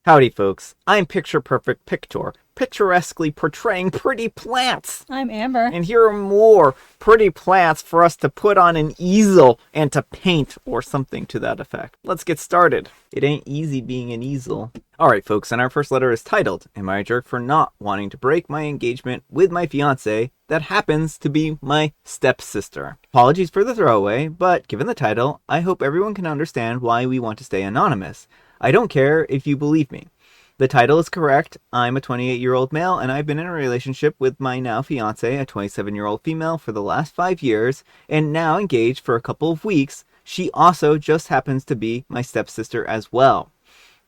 Howdy, folks. I'm Picture Perfect Pictor, picturesquely portraying pretty plants. I'm Amber. And here are more pretty plants for us to put on an easel and to paint, or something to that effect. Let's get started. It ain't easy being an easel. Alright, folks, and our first letter is titled, Am I a Jerk for Not Wanting to Break My Engagement with My Fiance that happens to be my stepsister? Apologies for the throwaway, but given the title, I hope everyone can understand why we want to stay anonymous. I don't care if you believe me. The title is correct. I'm a 28-year-old male, and I've been in a relationship with my now fiance, a 27-year-old female, for the last 5 years, and now engaged for a couple of weeks. She also just happens to be my stepsister as well.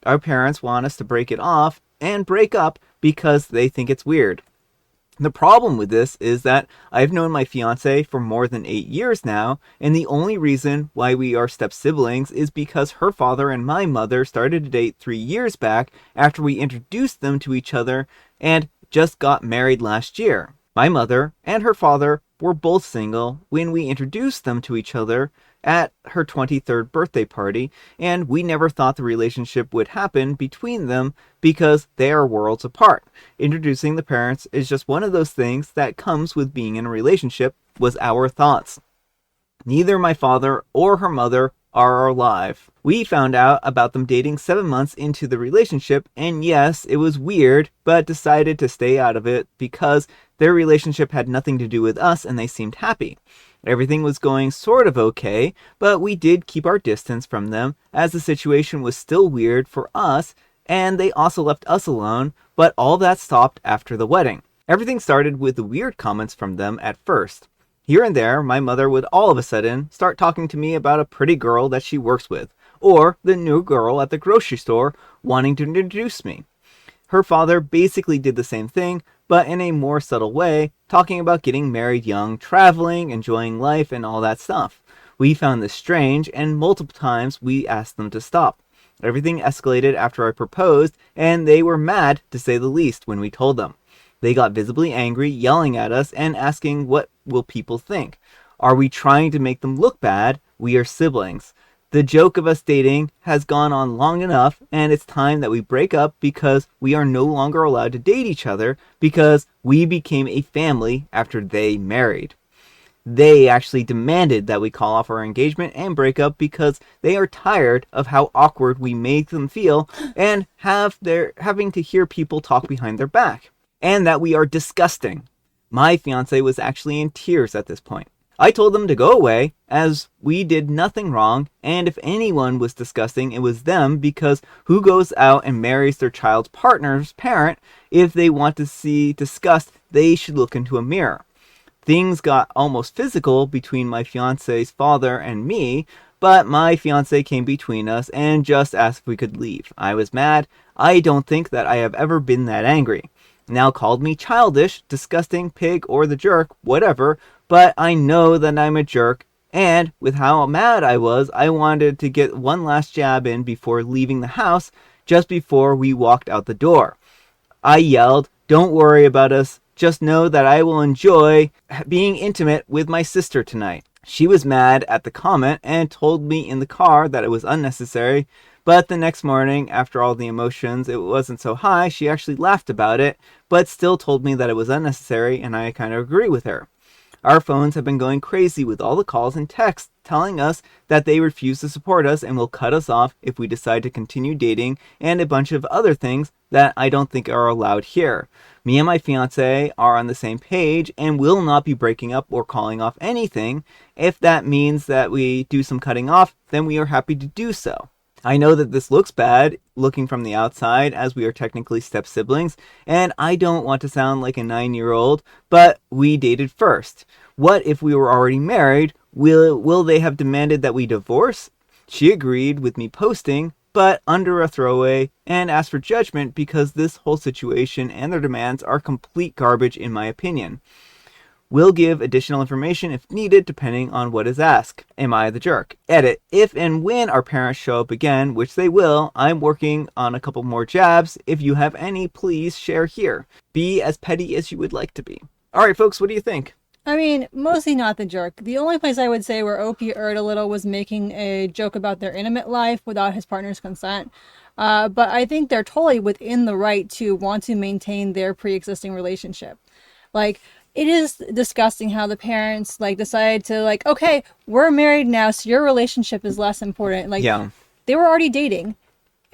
Our parents want us to break it off and break up because they think it's weird. The problem with this is that I've known my fiance for more than 8 years now, and the only reason why we are step-siblings is because her father and my mother started to date 3 years back after we introduced them to each other and just got married last year. My mother and her father were both single when we introduced them to each other at her 23rd birthday party, and we never thought the relationship would happen between them because they are worlds apart. Introducing the parents is just one of those things that comes with being in a relationship, was our thoughts. Neither my father or her mother are alive. We found out about them dating 7 months into the relationship, and yes, it was weird, but decided to stay out of it because their relationship had nothing to do with us and they seemed happy. Everything was going sort of okay, but we did keep our distance from them as the situation was still weird for us, and they also left us alone, but all that stopped after the wedding. Everything started with the weird comments from them at first. Here and there, my mother would all of a sudden start talking to me about a pretty girl that she works with, or the new girl at the grocery store wanting to introduce me. Her father basically did the same thing, but in a more subtle way, talking about getting married young, traveling, enjoying life, and all that stuff. We found this strange, and multiple times we asked them to stop. Everything escalated after I proposed, and they were mad, to say the least, when we told them. They got visibly angry, yelling at us, and asking what will people think. Are we trying to make them look bad? We are siblings. The joke of us dating has gone on long enough, and it's time that we break up because we are no longer allowed to date each other because we became a family after they married. They actually demanded that we call off our engagement and break up because they are tired of how awkward we make them feel and having to hear people talk behind their back, and that we are disgusting. My fiance was actually in tears at this point. I told them to go away, as we did nothing wrong, and if anyone was disgusting, it was them, because who goes out and marries their child's partner's parent? If they want to see disgust, they should look into a mirror. Things got almost physical between my fiance's father and me, but my fiance came between us and just asked if we could leave. I was mad. I don't think that I have ever been that angry. Now called me childish, disgusting, pig, or the jerk, whatever, but I know that I'm a jerk, and with how mad I was, I wanted to get one last jab in before leaving the house, just before we walked out the door. I yelled, "Don't worry about us, just know that I will enjoy being intimate with my sister tonight." She was mad at the comment and told me in the car that it was unnecessary, but the next morning, after all the emotions, it wasn't so high. She actually laughed about it, but still told me that it was unnecessary, and I kind of agree with her. Our phones have been going crazy with all the calls and texts telling us that they refuse to support us and will cut us off if we decide to continue dating, and a bunch of other things that I don't think are allowed here. Me and my fiance are on the same page and will not be breaking up or calling off anything. If that means that we do some cutting off, then we are happy to do so. I know that this looks bad looking from the outside, as we are technically step-siblings, and I don't want to sound like a 9-year-old, but we dated first. What if we were already married? Will they have demanded that we divorce? She agreed with me posting, but under a throwaway, and asked for judgment because this whole situation and their demands are complete garbage in my opinion. Will give additional information if needed, depending on what is asked. Am I the jerk? Edit. If and when our parents show up again, which they will, I'm working on a couple more jabs. If you have any, please share here. Be as petty as you would like to be. Alright folks, what do you think? I mean, mostly not the jerk. The only place I would say where OP erred a little was making a joke about their intimate life without his partner's consent. But I think they're totally within the right to want to maintain their pre-existing relationship. Like, it is disgusting how the parents like decide to like, okay, we're married now, so your relationship is less important. Like, Yeah. they were already dating.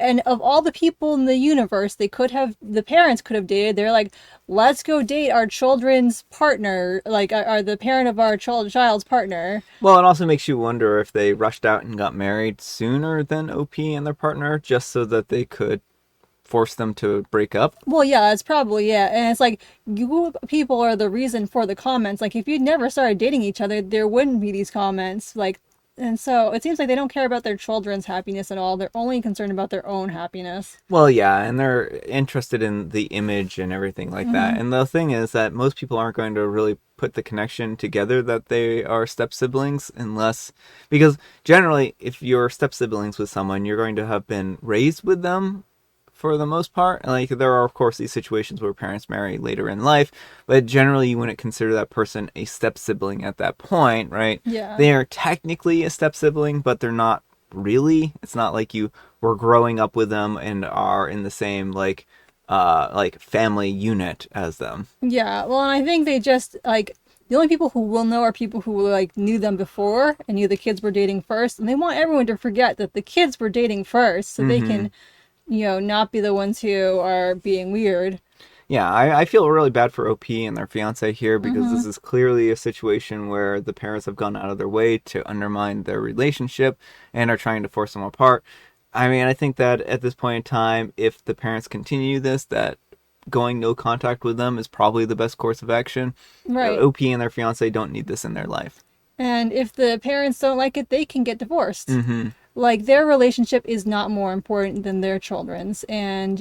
And of all the people in the universe the parents could have dated, they're like, let's go date our children's partner, like, are the parent of our child's partner. Well, it also makes you wonder if they rushed out and got married sooner than OP and their partner just so that they could force them to break up. Well, yeah, that's probably, yeah. And it's like, you people are the reason for the comments. Like, if you'd never started dating each other, there wouldn't be these comments. Like, and so it seems like they don't care about their children's happiness at all. They're only concerned about their own happiness. Well, yeah, and they're interested in the image and everything like that. And the thing is that most people aren't going to really put the connection together that they are step siblings unless, because generally, if you're step siblings with someone, you're going to have been raised with them for the most part. Like, there are, of course, these situations where parents marry later in life, but generally you wouldn't consider that person a step sibling at that point, right? Yeah. They are technically a step sibling, but they're not really. It's not like you were growing up with them and are in the same like family unit as them. Yeah, well, and I think they just like the only people who will know are people who like knew them before and knew the kids were dating first, and they want everyone to forget that the kids were dating first, so they can, not be the ones who are being weird. Yeah, I feel really bad for OP and their fiance here because this is clearly a situation where the parents have gone out of their way to undermine their relationship and are trying to force them apart. I mean, I think that at this point in time, if the parents continue this, that going no contact with them is probably the best course of action. Right. OP and their fiance don't need this in their life. And if the parents don't like it, they can get divorced. Mm-hmm. Like, their relationship is not more important than their children's. And,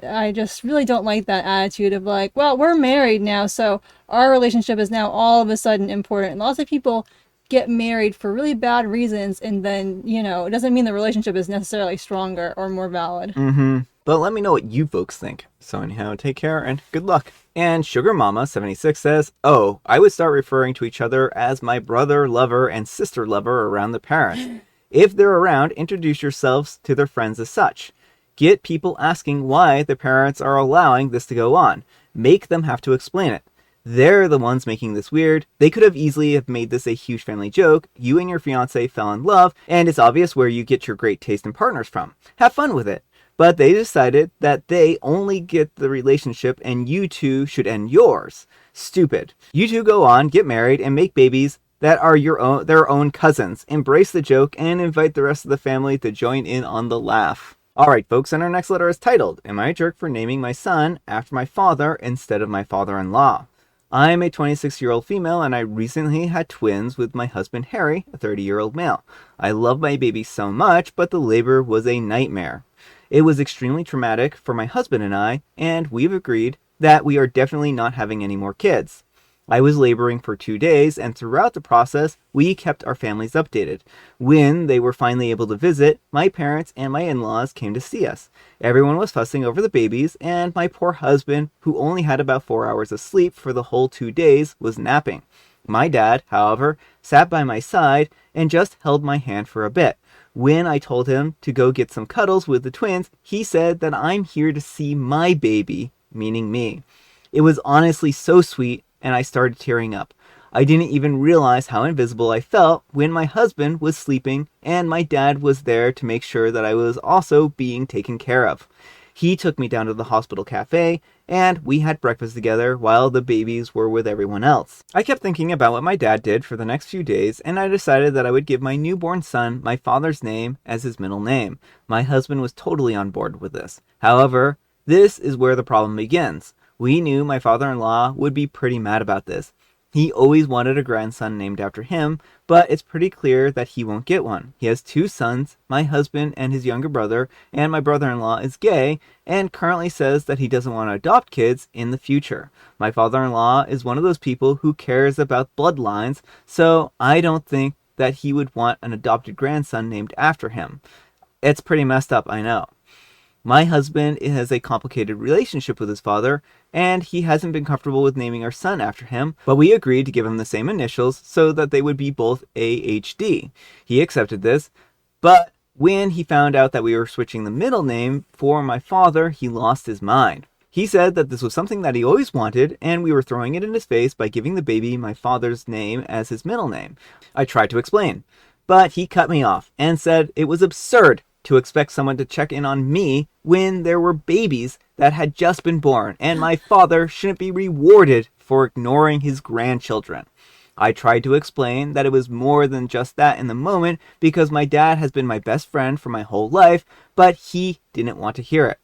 I just really don't like that attitude of like, well, we're married now, so our relationship is now all of a sudden important. And lots of people get married for really bad reasons, and then, it doesn't mean the relationship is necessarily stronger or more valid. Mm-hmm. But let me know what you folks think. So anyhow, take care and good luck. And Sugar Mama 76 says, oh, I would start referring to each other as my brother lover and sister lover around the parents. If they're around, introduce yourselves to their friends as such. Get people asking why the parents are allowing this to go on. Make them have to explain it. They're the ones making this weird. They could have easily have made this a huge family joke. You and your fiance fell in love, and it's obvious where you get your great taste in partners from. Have fun with it. But they decided that they only get the relationship and you two should end yours. Stupid. You two go on, get married, and make babies that are their own cousins. Embrace the joke and invite the rest of the family to join in on the laugh. Alright folks, and our next letter is titled, Am I a Jerk for Naming My Son After My Father Instead of My Father-in-Law? I'm a 26-year-old female and I recently had twins with my husband Harry, a 30-year-old male. I love my baby so much, but the labor was a nightmare. It was extremely traumatic for my husband and I, and we've agreed that we are definitely not having any more kids. I was laboring for 2 days, and throughout the process, we kept our families updated. When they were finally able to visit, my parents and my in-laws came to see us. Everyone was fussing over the babies, and my poor husband, who only had about 4 hours of sleep for the whole 2 days, was napping. My dad, however, sat by my side and just held my hand for a bit. When I told him to go get some cuddles with the twins, he said that I'm here to see my baby, meaning me. It was honestly so sweet, and I started tearing up. I didn't even realize how invisible I felt when my husband was sleeping and my dad was there to make sure that I was also being taken care of. He took me down to the hospital cafe and we had breakfast together while the babies were with everyone else. I kept thinking about what my dad did for the next few days and I decided that I would give my newborn son my father's name as his middle name. My husband was totally on board with this. However, this is where the problem begins. We knew my father-in-law would be pretty mad about this. He always wanted a grandson named after him, but it's pretty clear that he won't get one. He has 2 sons, my husband and his younger brother, and my brother-in-law is gay and currently says that he doesn't want to adopt kids in the future. My father-in-law is one of those people who cares about bloodlines, so I don't think that he would want an adopted grandson named after him. It's pretty messed up, I know. My husband has a complicated relationship with his father, and he hasn't been comfortable with naming our son after him, but we agreed to give him the same initials so that they would be both AHD. He accepted this, but When he found out that we were switching the middle name for my father, he lost his mind. He said that this was something that he always wanted, and we were throwing it in his face by giving the baby my father's name as his middle name. I tried to explain, but he cut me off and said it was absurd to expect someone to check in on me when there were babies that had just been born, and my father shouldn't be rewarded for ignoring his grandchildren. I tried to explain that it was more than just that in the moment because my dad has been my best friend for my whole life, but he didn't want to hear it.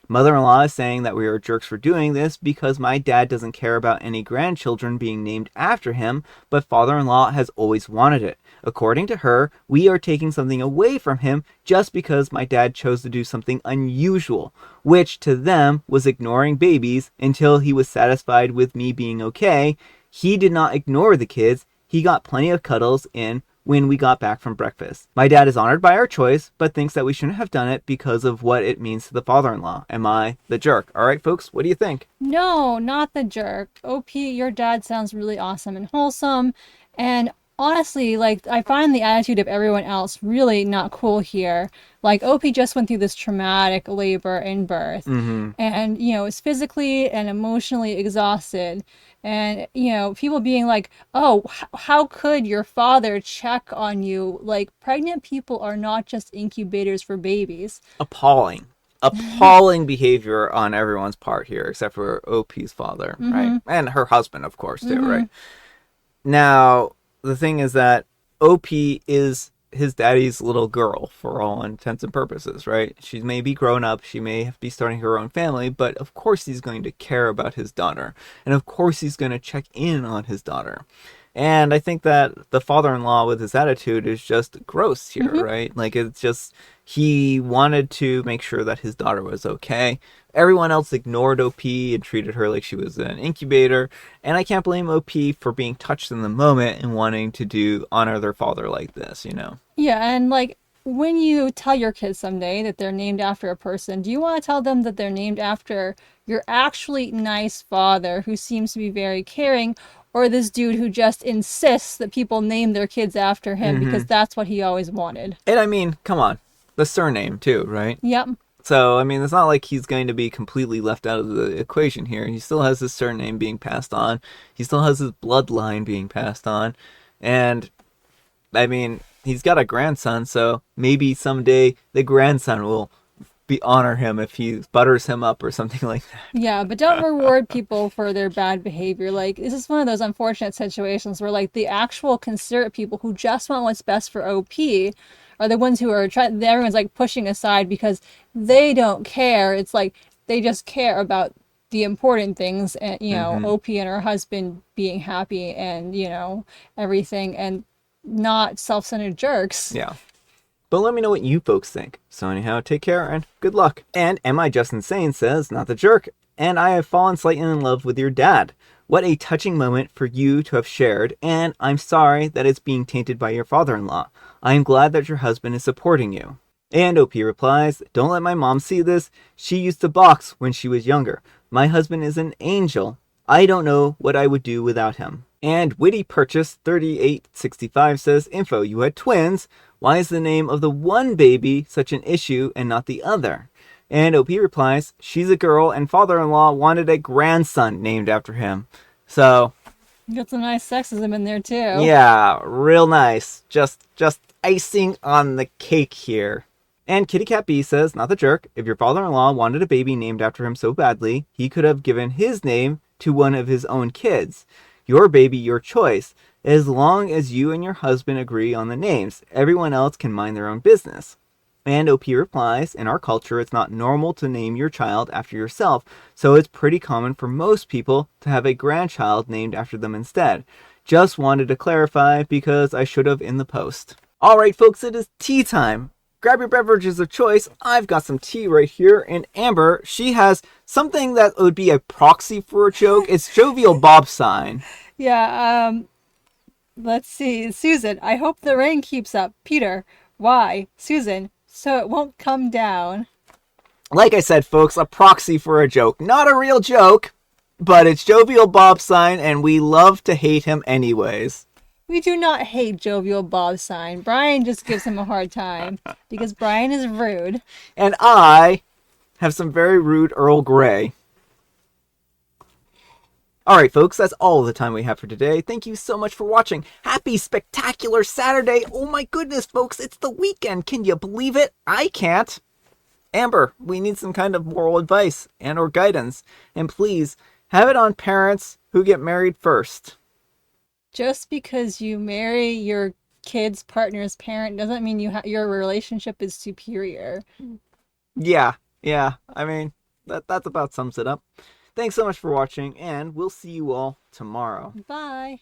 Mother-in-law is saying that we are jerks for doing this because my dad doesn't care about any grandchildren being named after him, but father-in-law has always wanted it. According to her, we are taking something away from him just because my dad chose to do something unusual, which to them was ignoring babies until he was satisfied with me being okay. He did not ignore the kids. He got plenty of cuddles in when we got back from breakfast. My dad is honored by our choice, but thinks that we shouldn't have done it because of what it means to the father-in-law. Am I the jerk? All right, folks, what do you think? No, not the jerk. OP, your dad sounds really awesome and wholesome. And honestly, like, I find the attitude of everyone else really not cool here. Like, OP just went through this traumatic labor and birth. And, is physically and emotionally exhausted. And, people being like, oh, how could your father check on you? Like, pregnant people are not just incubators for babies. Appalling behavior on everyone's part here, except for OP's father, right? And her husband, of course, too, right? Now, the thing is that OP is his daddy's little girl for all intents and purposes, right? She may be grown up, she may be starting her own family, but of course he's going to care about his daughter. And of course he's going to check in on his daughter. And I think that the father-in-law with his attitude is just gross here, right? Like, it's just, he wanted to make sure that his daughter was okay. Everyone else ignored OP and treated her like she was an incubator. And I can't blame OP for being touched in the moment and wanting to honor their father like this, Yeah, and like, when you tell your kids someday that they're named after a person, do you want to tell them that they're named after your actually nice father who seems to be very caring, or this dude who just insists that people name their kids after him because that's what he always wanted? And I mean, come on, the surname too, right? Yep. So, I mean, it's not like he's going to be completely left out of the equation here. He still has his surname being passed on. He still has his bloodline being passed on. And, I mean, he's got a grandson, so maybe someday the grandson will honor him if he butters him up or something like that. Yeah, but don't reward people for their bad behavior. Like, this is one of those unfortunate situations where, like, the actual considerate people who just want what's best for OP are the ones who are everyone's like pushing aside because they don't care. It's like they just care about the important things, and OP and her husband being happy and everything, and not self-centered jerks. Yeah. But let me know what you folks think. So anyhow, take care and good luck. And Am I Just Insane says, not the jerk. And I have fallen slightly in love with your dad. What a touching moment for you to have shared, and I'm sorry that it's being tainted by your father-in-law. I am glad that your husband is supporting you. And OP replies, don't let my mom see this. She used to box when she was younger. My husband is an angel. I don't know what I would do without him. And Witty Purchase 3865 says, info, you had twins. Why is the name of the one baby such an issue and not the other? And OP replies, she's a girl and father-in-law wanted a grandson named after him. So, got some nice sexism in there too. Yeah, real nice. Just icing on the cake here. And Kitty Cat B says, not the jerk. If your father-in-law wanted a baby named after him so badly, he could have given his name to one of his own kids. Your baby, your choice. As long as you and your husband agree on the names, everyone else can mind their own business. And OP replies, in our culture, it's not normal to name your child after yourself, so it's pretty common for most people to have a grandchild named after them instead. Just wanted to clarify because I should have in the post. All right, folks, it is tea time. Grab your beverages of choice. I've got some tea right here. And Amber, she has something that would be a proxy for a joke. It's Jovial Bob sign. Yeah, let's see. Susan, I hope the rain keeps up. Peter, why? Susan, so it won't come down. Like I said, folks, a proxy for a joke. Not a real joke, but it's Jovial Bob sign, and we love to hate him anyways. We do not hate Jovial Bob Sign. Brian just gives him a hard time because Brian is rude. And I have some very rude Earl Grey. Alright, folks, that's all the time we have for today. Thank you so much for watching. Happy spectacular Saturday. Oh my goodness, folks, it's the weekend. Can you believe it? I can't. Amber, we need some kind of moral advice and or guidance. And please, have it on parents who get married first. Just because you marry your kid's partner's parent doesn't mean your relationship is superior. Yeah. I mean, that's about sums it up. Thanks so much for watching, and we'll see you all tomorrow. Bye.